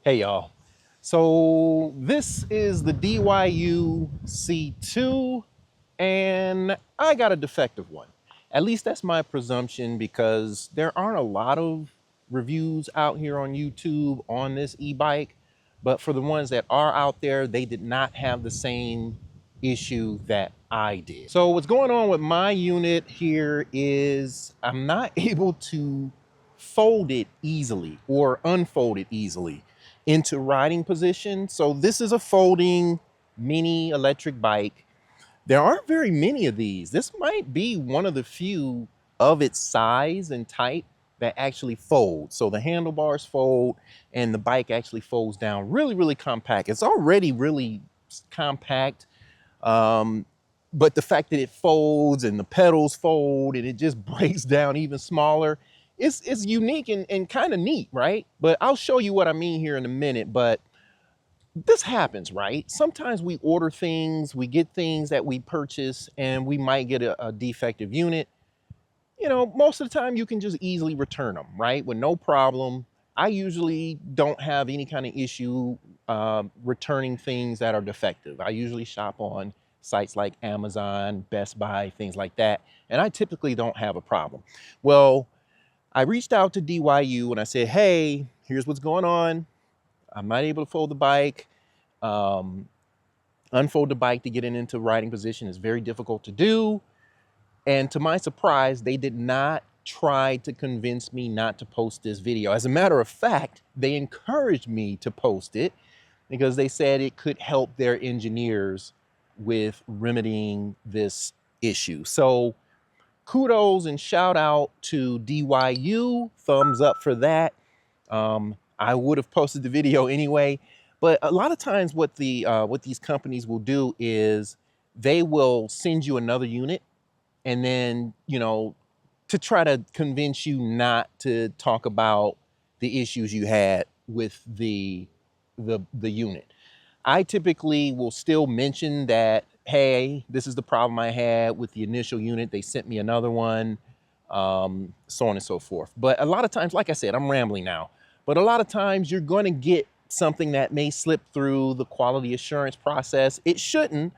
Hey y'all. So this is the DYU C2 and I got a defective one. At least that's my presumption because there aren't a lot of reviews out here on YouTube on this e-bike, but for the ones that are out there, they did not have the same issue that I did. So what's going on with my unit here is I'm not able to fold it easily or unfold it easily into riding position. So this is a folding mini electric bike. There aren't very many of these. This might be one of the few of its size and type that actually folds. So the handlebars fold and the bike actually folds down really, really compact. It's already really compact. But the fact that it folds and the pedals fold and it just breaks down even smaller, it's unique and kind of neat, right? But I'll show you what I mean here in a minute. But this happens, right? Sometimes we order things, we get things that we purchase, and we might get a defective unit. You know, most of the time you can just easily return them, right? With no problem. I usually don't have any kind of issue returning things that are defective. I usually shop on sites like Amazon, Best Buy, things like that, and I typically don't have a problem. Well, I reached out to DYU and I said, hey, here's what's going on. I'm not able to fold the bike. Unfold the bike to get it into riding position is very difficult to do. And to my surprise, they did not try to convince me not to post this video. As a matter of fact, they encouraged me to post it because they said it could help their engineers with remedying this issue. So kudos and shout out to DYU, thumbs up for that. I would have posted the video anyway, but a lot of times what these companies will do is they will send you another unit and then, you know, to try to convince you not to talk about the issues you had with the unit. I typically will still mention that, hey, this is the problem I had with the initial unit. They sent me another one, so on and so forth. But a lot of times, like I said, I'm rambling now, but a lot of times you're going to get something that may slip through the quality assurance process. It shouldn't,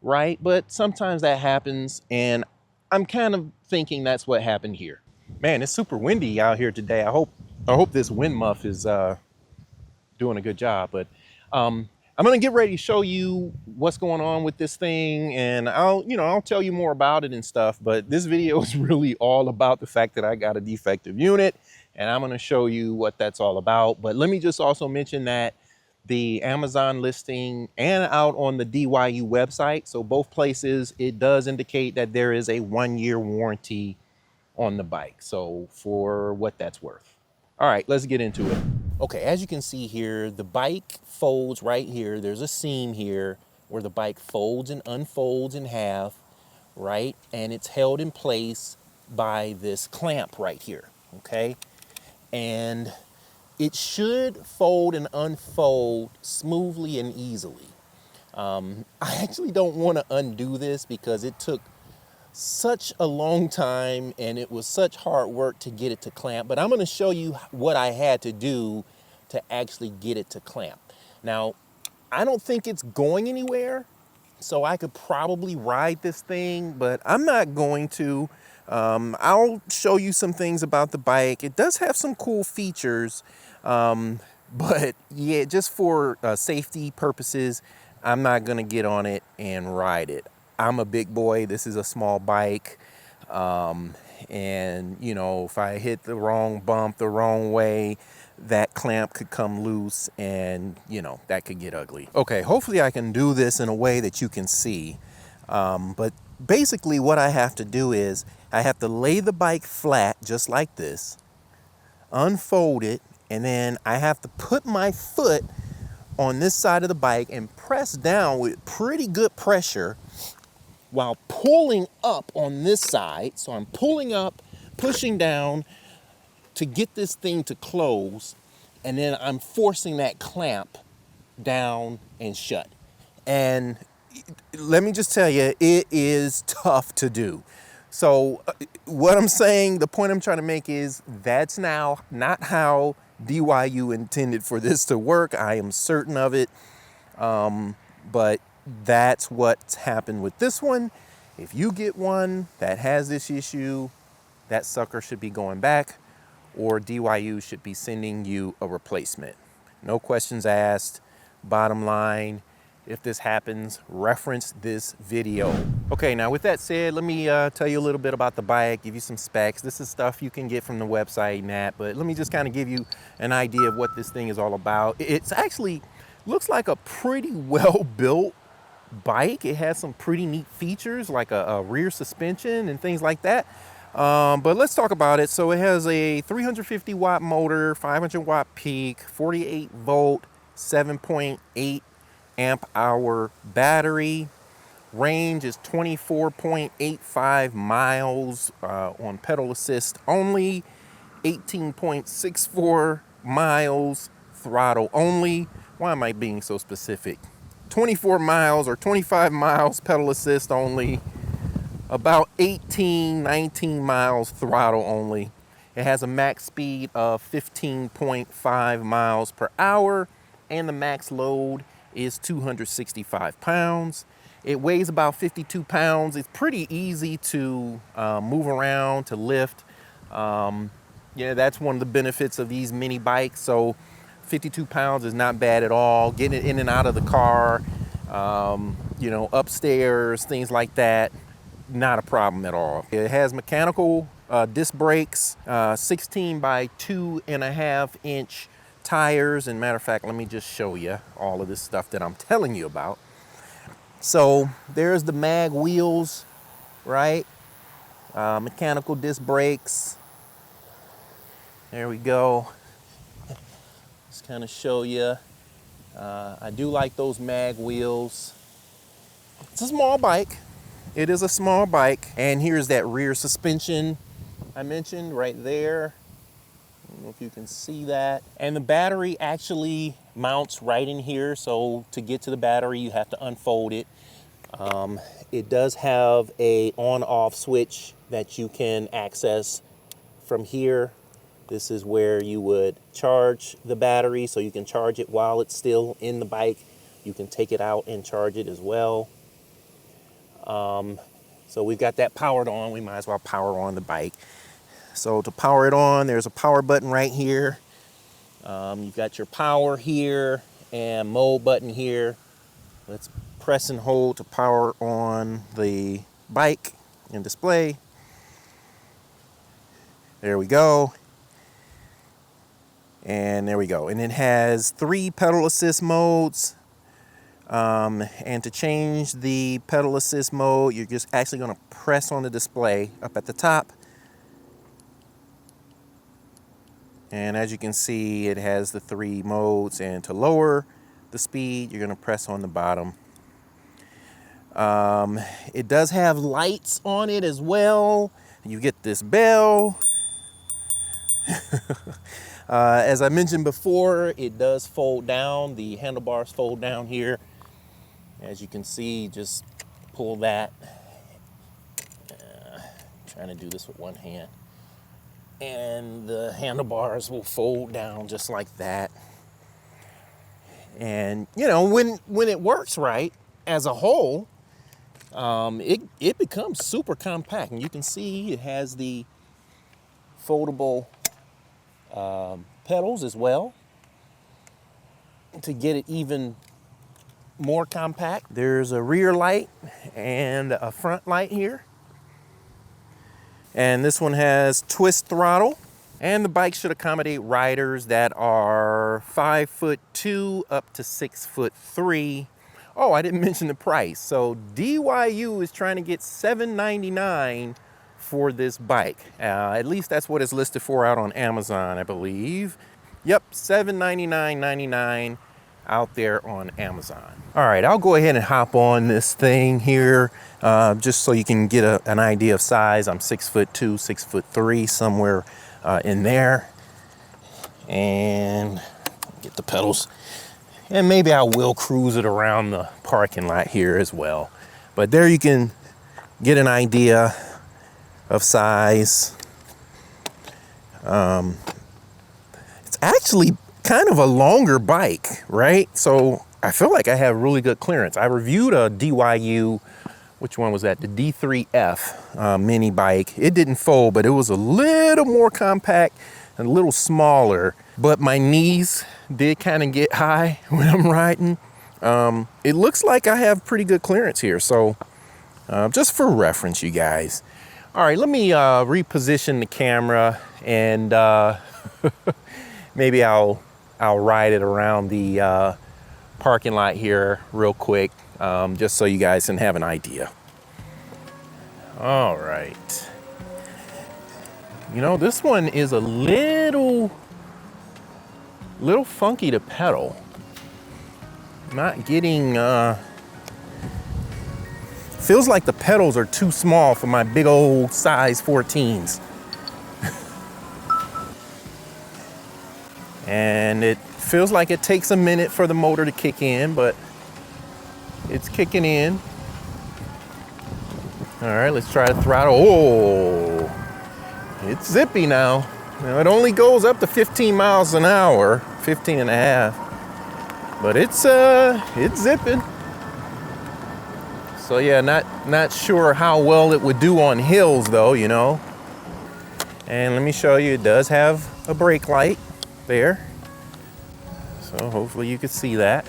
right? But sometimes that happens, and I'm kind of thinking that's what happened here. Man, it's super windy out here today. I hope this wind muff is doing a good job. But I'm gonna get ready to show you what's going on with this thing, and I'll tell you more about it and stuff. But this video is really all about the fact that I got a defective unit, and I'm gonna show you what that's all about. But let me just also mention that the Amazon listing and out on the DYU website, so both places, it does indicate that there is a 1-year warranty on the bike. So for what that's worth. All right, let's get into it. Okay, as you can see here, the bike folds right here. There's a seam here where the bike folds and unfolds in half, right? And it's held in place by this clamp right here, okay? And it should fold and unfold smoothly and easily. I actually don't want to undo this because it took such a long time and it was such hard work to get it to clamp, but I'm going to show you what I had to do to actually get it to clamp. Now, I don't think it's going anywhere, so I could probably ride this thing, but I'm not going to. I'll show you some things about the bike. It does have some cool features, but yeah, just for safety purposes, I'm not going to get on it and ride it. I'm a big boy. This is a small bike. And, you know, if I hit the wrong bump the wrong way, that clamp could come loose and, you know, that could get ugly. Okay, hopefully I can do this in a way that you can see. But basically what I have to do is I have to lay the bike flat just like this, unfold it, and then I have to put my foot on this side of the bike and press down with pretty good pressure while pulling up on this side. So I'm pulling up, pushing down to get this thing to close, and then I'm forcing that clamp down and shut. And let me just tell you, it is tough to do. So what I'm saying, the point I'm trying to make is that's now not how DYU intended for this to work. I am certain of it. But that's what's happened with this one. If you get one that has this issue, that sucker should be going back, or DYU should be sending you a replacement. No questions asked. Bottom line, if this happens, reference this video. Okay, now with that said, let me tell you a little bit about the bike, give you some specs. This is stuff you can get from the website and that, but let me just kind of give you an idea of what this thing is all about. It's actually looks like a pretty well-built bike. It has some pretty neat features like a rear suspension and things like that. But let's talk about it. So it has a 350 watt motor, 500 watt peak, 48 volt, 7.8 amp hour battery. Range is 24.85 miles on pedal assist only, 18.64 miles throttle only. Why am I being so specific? 24 miles or 25 miles pedal assist only, about 19 miles throttle only. It has a max speed of 15.5 miles per hour, and the max load is 265 pounds. It weighs about 52 pounds. It's pretty easy to move around, to lift. Yeah, that's one of the benefits of these mini bikes. So 52 pounds is not bad at all. Getting it in and out of the car, you know, upstairs, things like that, not a problem at all. It has mechanical disc brakes, 16 by 2.5 inch tires. And matter of fact, let me just show you all of this stuff that I'm telling you about. So there's the mag wheels, right? Mechanical disc brakes. There we go. Just kind of show you. I do like those mag wheels. It's a small bike. It is a small bike. And here's that rear suspension I mentioned right there. I don't know if you can see that. And the battery actually mounts right in here. So to get to the battery, you have to unfold it. It does have a on-off switch that you can access from here. This is where you would charge the battery, so you can charge it while it's still in the bike. You can take it out and charge it as well. So we've got that powered on. We might as well power on the bike. So to power it on, there's a power button right here. You've got your power here and mode button here. Let's press and hold to power on the bike and display. There we go. And there we go. And it has 3 pedal assist modes. And to change the pedal assist mode, you're just actually going to press on the display up at the top. And as you can see, it has the 3 modes. And to lower the speed, you're going to press on the bottom. It does have lights on it as well. You get this bell. As I mentioned before, it does fold down. The handlebars fold down here. As you can see, just pull that. Trying to do this with one hand. And the handlebars will fold down just like that. And, you know, when it works right, as a whole, it becomes super compact. And you can see it has the foldable pedals as well to get it even more compact. There's a rear light and a front light here. And this one has twist throttle. And the bike should accommodate riders that are 5'2" up to 6'3". Oh, I didn't mention the price. So DYU is trying to get $799 for this bike. At least that's what it's listed for out on Amazon, I believe. Yep, $799.99 out there on Amazon. All right, I'll go ahead and hop on this thing here just so you can get an idea of size. I'm 6'2", 6'3", somewhere in there. And get the pedals. And maybe I will cruise it around the parking lot here as well. But there you can get an idea of size. It's actually kind of a longer bike, right? So I feel like I have really good clearance. I reviewed a DYU, which one was that? The D3F mini bike. It didn't fold, but it was a little more compact and a little smaller. But my knees did kind of get high when I'm riding. It looks like I have pretty good clearance here. So just for reference, you guys. All right, let me reposition the camera and maybe I'll ride it around the parking lot here real quick, just so you guys can have an idea. All right. You know, this one is a little funky to pedal. Not getting, feels like the pedals are too small for my big old size 14s. And it feels like it takes a minute for the motor to kick in, but it's kicking in. All right, let's try to throttle. Oh, it's zippy now. Now it only goes up to 15 miles an hour, 15 and a half, but it's zipping. So yeah, not sure how well it would do on hills though, you know. And let me show you, it does have a brake light there. So hopefully you can see that.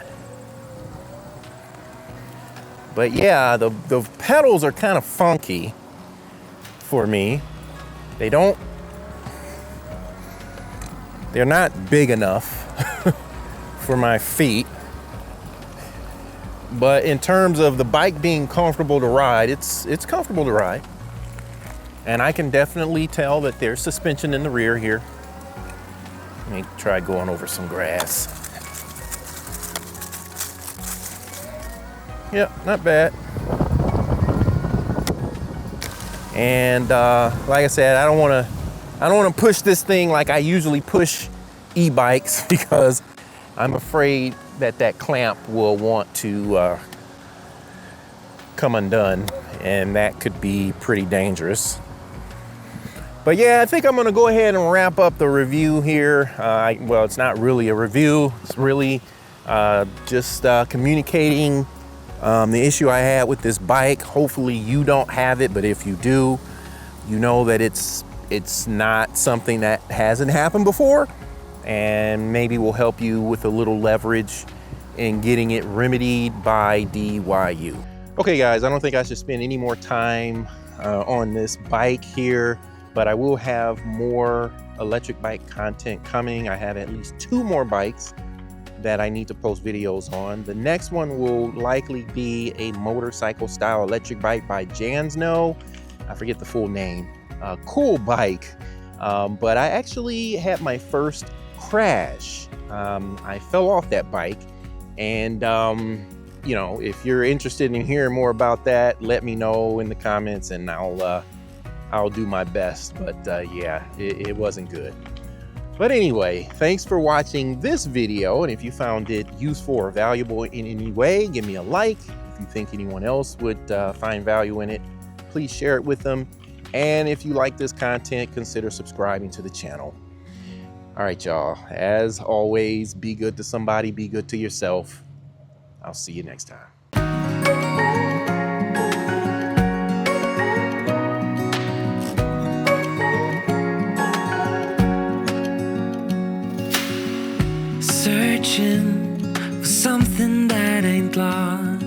But yeah, the pedals are kind of funky for me. They're not big enough for my feet. But in terms of the bike being comfortable to ride, it's comfortable to ride. And I can definitely tell that there's suspension in the rear here. Let me try going over some grass. Yep, not bad. And like I said, I don't want to push this thing like I usually push e-bikes because I'm afraid that clamp will want to come undone, and that could be pretty dangerous. But yeah, I think I'm gonna go ahead and wrap up the review here. Well, it's not really a review. It's really just communicating the issue I had with this bike. Hopefully you don't have it, but if you do, you know that it's not something that hasn't happened before, and maybe will help you with a little leverage in getting it remedied by DYU. Okay guys, I don't think I should spend any more time on this bike here, but I will have more electric bike content coming. I have at least 2 more bikes that I need to post videos on. The next one will likely be a motorcycle style electric bike by Jansno. I forget the full name. Cool bike. But I actually had my first crash. I fell off that bike, and you know, if you're interested in hearing more about that, let me know in the comments and I'll do my best. But yeah, it wasn't good. But anyway, thanks for watching this video, and if you found it useful or valuable in any way, give me a like. If you think anyone else would find value in it, please share it with them. And if you like this content, consider subscribing to the channel. All right, y'all, as always, be good to somebody, be good to yourself. I'll see you next time. Searching for something that ain't lost.